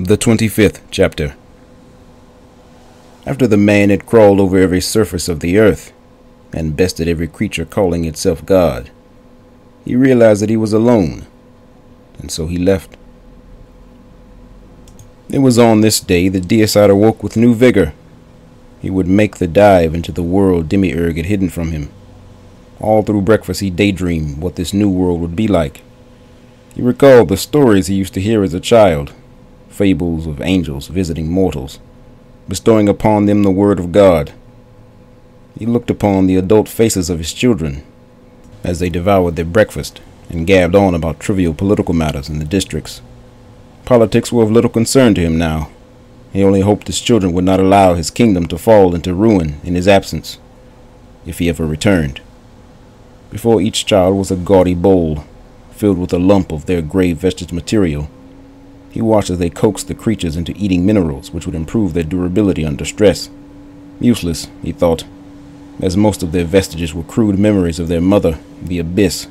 The 25th chapter. After the man had crawled over every surface of the earth, and bested every creature calling itself God, he realized that he was alone, and so he left. It was on this day that Deicide awoke with new vigor. He would make the dive into the world Demiurge had hidden from him. All through breakfast he daydreamed what this new world would be like. He recalled the stories he used to hear as a child, fables of angels visiting mortals, bestowing upon them the word of God. He looked upon the adult faces of his children as they devoured their breakfast and gabbed on about trivial political matters in the districts. Politics were of little concern to him now. He only hoped his children would not allow his kingdom to fall into ruin in his absence, if he ever returned. Before each child was a gaudy bowl, filled with a lump of their gray vestige material. He watched as they coaxed the creatures into eating minerals which would improve their durability under stress. Useless, he thought, as most of their vestiges were crude memories of their mother, the abyss,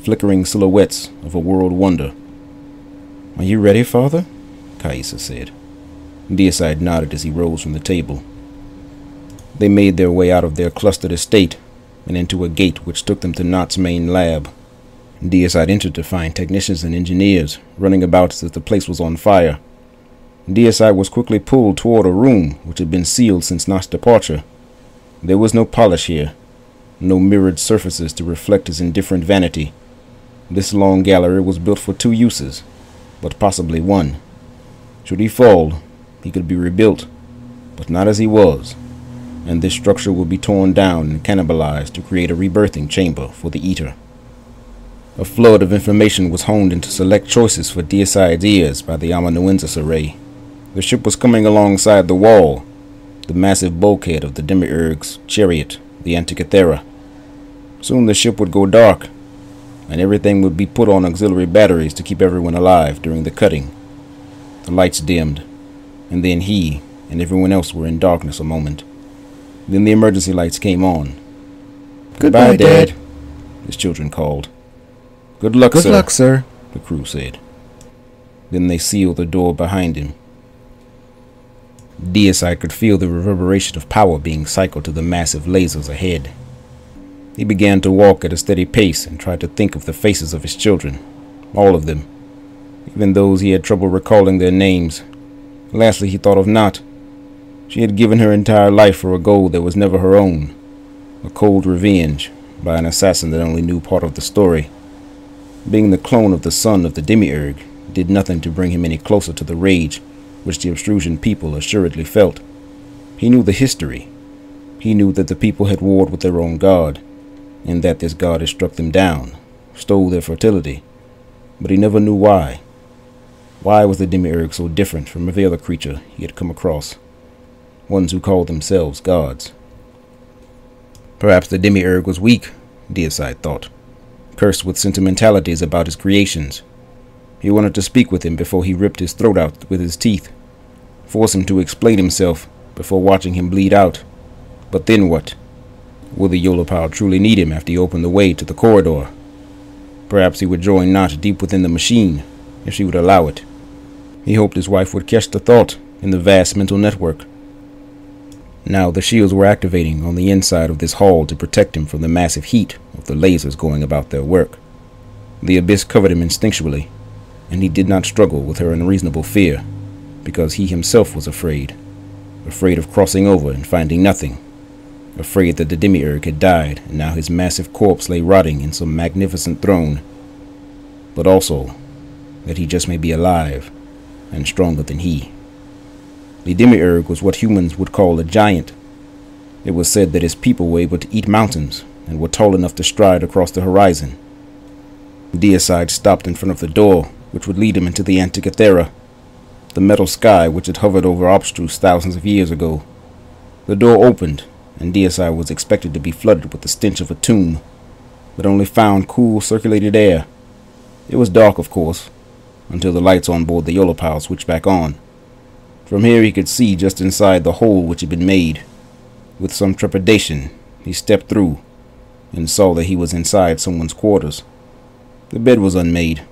flickering silhouettes of a world wonder. "Are you ready, Father?" Caissa said. Deicide nodded as he rose from the table. They made their way out of their clustered estate and into a gate which took them to Nott's main lab. Deicide entered to find technicians and engineers running about as if the place was on fire. Deicide was quickly pulled toward a room which had been sealed since Nott's departure. There was no polish here, no mirrored surfaces to reflect his indifferent vanity. This long gallery was built for two uses, but possibly one. Should he fall, he could be rebuilt, but not as he was, and this structure would be torn down and cannibalized to create a rebirthing chamber for the Eater. A flood of information was honed into select choices for Deicide's ears by the amanuensis array. The ship was coming alongside the wall, the massive bulkhead of the Demiurge's chariot, the Antikythera. Soon the ship would go dark, and everything would be put on auxiliary batteries to keep everyone alive during the cutting. The lights dimmed, and then he and everyone else were in darkness a moment. Then the emergency lights came on. "Goodbye, Dad," his children called. Good luck, sir, the crew said. Then they sealed the door behind him. Deicide could feel the reverberation of power being cycled to the massive lasers ahead. He began to walk at a steady pace and tried to think of the faces of his children, all of them, even those he had trouble recalling their names. Lastly, he thought of Nott. She had given her entire life for a goal that was never her own, a cold revenge by an assassin that only knew part of the story. Being the clone of the son of the Demiurge did nothing to bring him any closer to the rage which the Obstrusion people assuredly felt. He knew the history. He knew that the people had warred with their own god, and that this god had struck them down, stole their fertility. But he never knew why. Why was the Demiurge so different from every other creature he had come across? Ones who called themselves gods. Perhaps the Demiurge was weak, Deicide thought, cursed with sentimentalities about his creations. He wanted to speak with him before he ripped his throat out with his teeth, force him to explain himself before watching him bleed out. But then what? Will the Yolopal truly need him after he opened the way to the corridor? Perhaps he would join Nott deep within the machine, if she would allow it. He hoped his wife would catch the thought in the vast mental network. Now the shields were activating on the inside of this hall to protect him from the massive heat of the lasers going about their work. The abyss covered him instinctually, and he did not struggle with her unreasonable fear, because he himself was afraid of crossing over and finding nothing, afraid that the Demiurge had died and now his massive corpse lay rotting in some magnificent throne, but also that he just may be alive and stronger than he. The Demiurge was what humans would call a giant. It was said that his people were able to eat mountains and were tall enough to stride across the horizon. Deicide stopped in front of the door which would lead him into the Antikythera, the metal sky which had hovered over Obstrus thousands of years ago. The door opened, and Deicide was expected to be flooded with the stench of a tomb, but only found cool circulated air. It was dark, of course, until the lights on board the Yolopal switched back on. From here he could see just inside the hole which had been made. With some trepidation, he stepped through and saw that he was inside someone's quarters. The bed was unmade,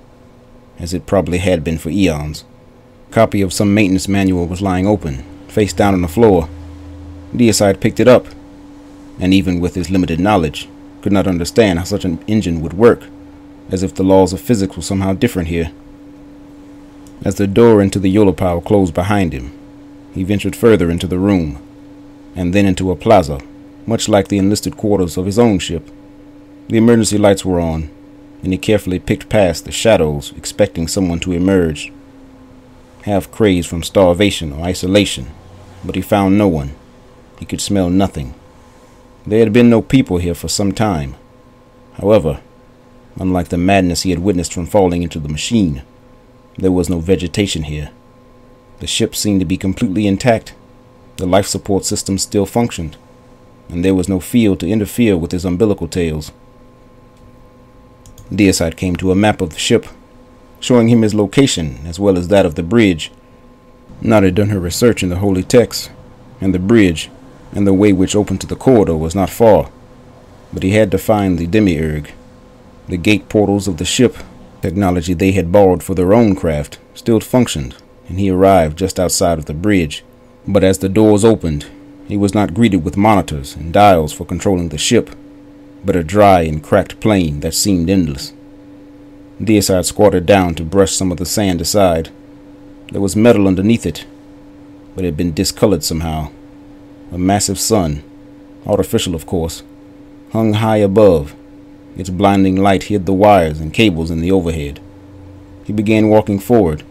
as it probably had been for eons. A copy of some maintenance manual was lying open, face down on the floor. Deicide picked it up, and even with his limited knowledge, could not understand how such an engine would work, as if the laws of physics were somehow different here. As the door into the Yolopao closed behind him, he ventured further into the room, and then into a plaza, much like the enlisted quarters of his own ship. The emergency lights were on, and he carefully picked past the shadows, expecting someone to emerge, half crazed from starvation or isolation, but he found no one. He could smell nothing. There had been no people here for some time. However, unlike the madness he had witnessed from falling into the machine, there was no vegetation here. The ship seemed to be completely intact. The life support system still functioned, and there was no field to interfere with his umbilical tails. Deicide came to a map of the ship, showing him his location as well as that of the bridge. Nott had done her research in the holy texts, and the bridge and the way which opened to the corridor was not far, but he had to find the demiurge. The gate portals of the ship, technology they had borrowed for their own craft, still functioned, and he arrived just outside of the bridge. But as the doors opened, he was not greeted with monitors and dials for controlling the ship, but a dry and cracked plain that seemed endless. Deicide squatted down to brush some of the sand aside. There was metal underneath it, but it had been discolored somehow. A massive sun, artificial of course, hung high above. Its blinding light hid the wires and cables in the overhead. He began walking forward,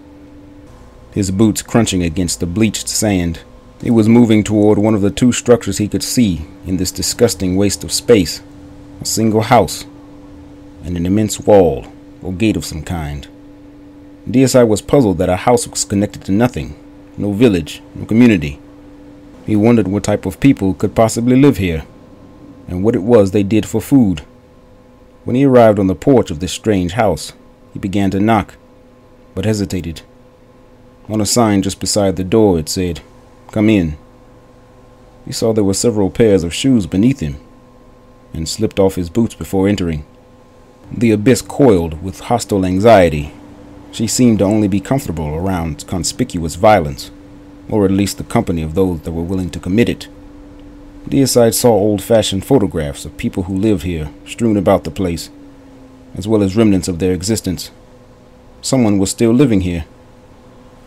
his boots crunching against the bleached sand. He was moving toward one of the two structures he could see in this disgusting waste of space. A single house, and an immense wall, or gate of some kind. Deicide was puzzled that a house was connected to nothing, no village, no community. He wondered what type of people could possibly live here, and what it was they did for food. When he arrived on the porch of this strange house, he began to knock, but hesitated. On a sign just beside the door it said, "Come in." He saw there were several pairs of shoes beneath him, and slipped off his boots before entering. The abyss coiled with hostile anxiety. She seemed to only be comfortable around conspicuous violence, or at least the company of those that were willing to commit it. Deicide saw old-fashioned photographs of people who lived here strewn about the place, as well as remnants of their existence. Someone was still living here.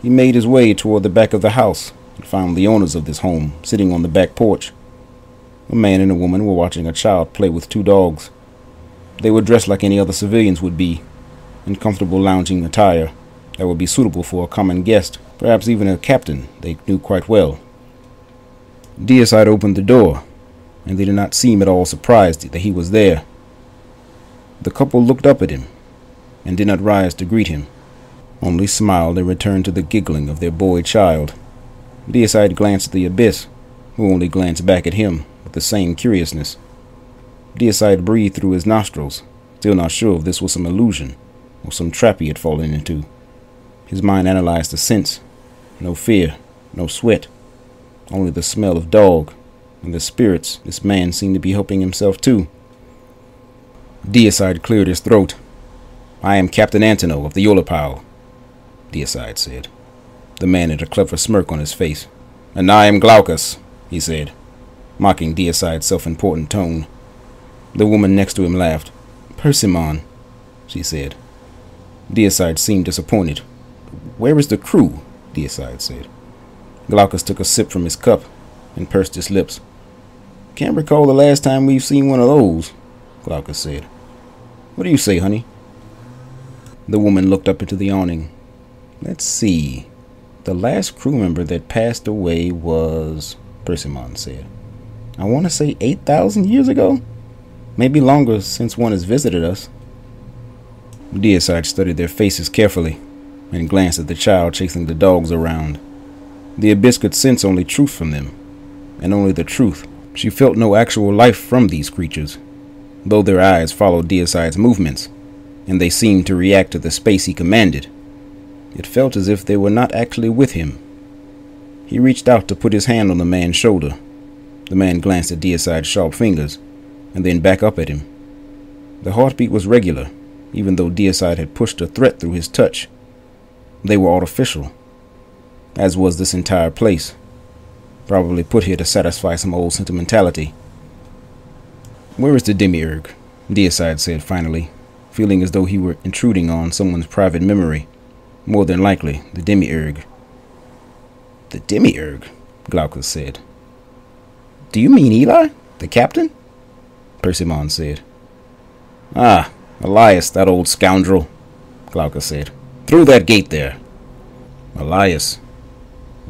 He made his way toward the back of the house and found the owners of this home sitting on the back porch. A man and a woman were watching a child play with two dogs. They were dressed like any other civilians would be, in comfortable lounging attire that would be suitable for a common guest, perhaps even a captain they knew quite well. Deicide opened the door, and they did not seem at all surprised that he was there. The couple looked up at him, and did not rise to greet him, only smiled and returned to the giggling of their boy child. Deicide glanced at the abyss, who only glanced back at him with the same curiousness. Deicide breathed through his nostrils, still not sure if this was some illusion, or some trap he had fallen into. His mind analyzed the sense. No fear, no sweat, only the smell of dog, and the spirits this man seemed to be helping himself to. Deicide cleared his throat. "I am Captain Antonov of the Yolopao," Deicide said. The man had a clever smirk on his face. "And I am Glaucus," he said, mocking Deicide's self-important tone. The woman next to him laughed. "Persimmon," she said. Deicide seemed disappointed. "Where is the crew?" Deicide said. Glaucus took a sip from his cup and pursed his lips. "Can't recall the last time we've seen one of those," Glaucus said. "What do you say, honey?" The woman looked up into the awning. "Let's see. The last crew member that passed away was," Persimmon said, "I want to say 8,000 years ago? Maybe longer since one has visited us." Deicide studied their faces carefully and glanced at the child chasing the dogs around. The abyss could sense only truth from them, and only the truth. She felt no actual life from these creatures, though their eyes followed Deicide's movements, and they seemed to react to the space he commanded. It felt as if they were not actually with him. He reached out to put his hand on the man's shoulder. The man glanced at Deicide's sharp fingers, and then back up at him. The heartbeat was regular, even though Deicide had pushed a threat through his touch. They were artificial, as was this entire place, probably put here to satisfy some old sentimentality. "Where is the demiurge?" Deicide said finally, feeling as though he were intruding on someone's private memory. More than likely, the demiurge. "The demiurge?" Glaucus said. "Do you mean Eli, the captain?" Persimmon said. "Ah, Elias, that old scoundrel," Glaucus said. "Through that gate there." Elias.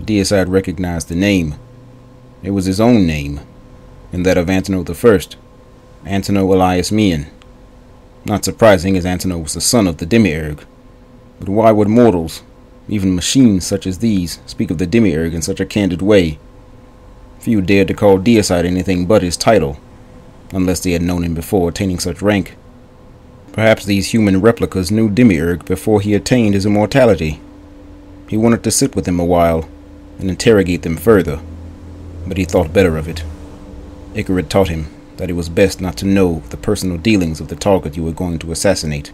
Deicide recognized the name. It was his own name, and that of Antenor I, Antenor Elias Meehan. Not surprising, as Antenor was the son of the demiurge. But why would mortals, even machines such as these, speak of the demiurge in such a candid way? Few dared to call Deicide anything but his title, unless they had known him before attaining such rank. Perhaps these human replicas knew demiurge before he attained his immortality. He wanted to sit with them a while and interrogate them further, but he thought better of it. Icarus taught him that it was best not to know the personal dealings of the target you were going to assassinate.